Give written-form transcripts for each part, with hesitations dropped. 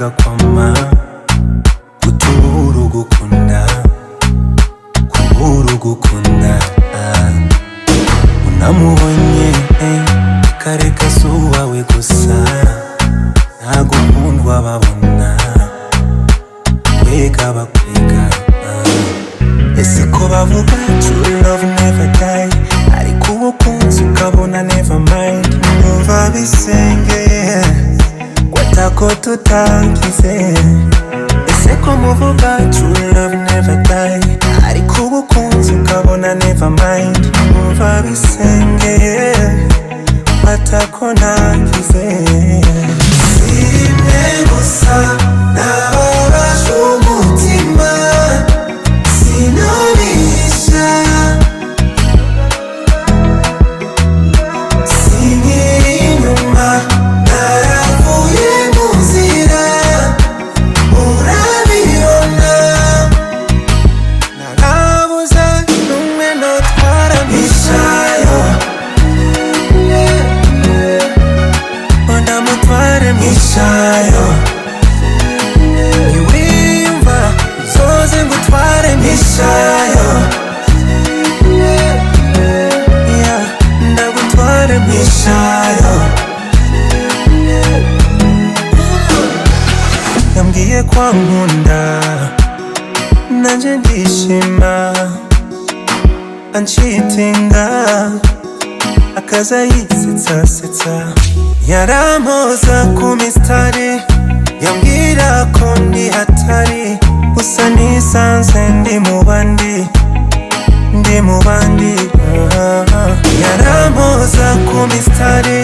bigakwama guturu gukunda kuburu gukunda unamubonye kareka suwawe gusa ntago nkundwa babona kwega bakwega ese ko bavuga true love never die ariko ubukunzi ukabona never mind numva bisengeye kwatako tutagize ese ko muvuga true love never die ariko ubukunzi ukabona never mind numva bisengeye kwatako nagize simwe gusa nababajwe umutima sinabisha sinkiri inyuma naravuye mu nzira urabibona narabuze n'umwe notwara mwishayo ndamutware mwishayo niwiyumva uzoze ngutware mwishayo ndagutware mwishayo yambwiye ko ankunda nanje ndishima ancitinga akaza yisetsa yarampoza ku mistari yambwira ko ndi hatari gusa nisanze ndi mu bandi yarampoza ku mistari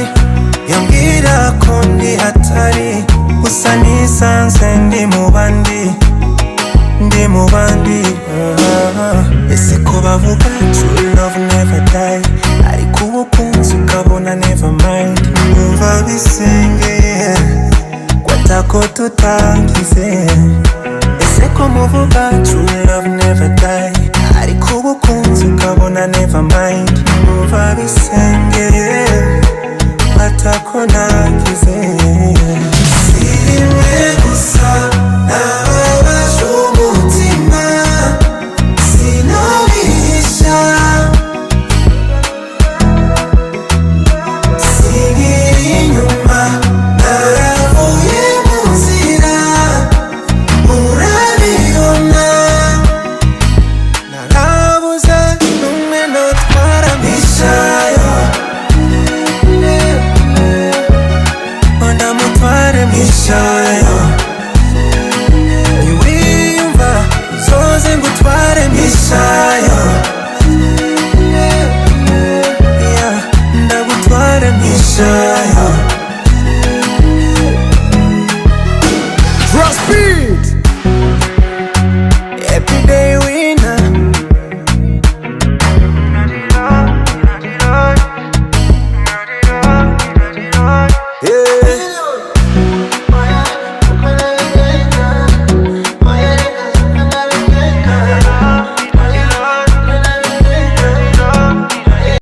yambwira ko ndi hatari gusa nisanze ndi mu bandi ese ko bavuga true love never die ariko ubukunzi ukabona never mind numva bisengeye kwatako tutagize ese ko muvuga true love never die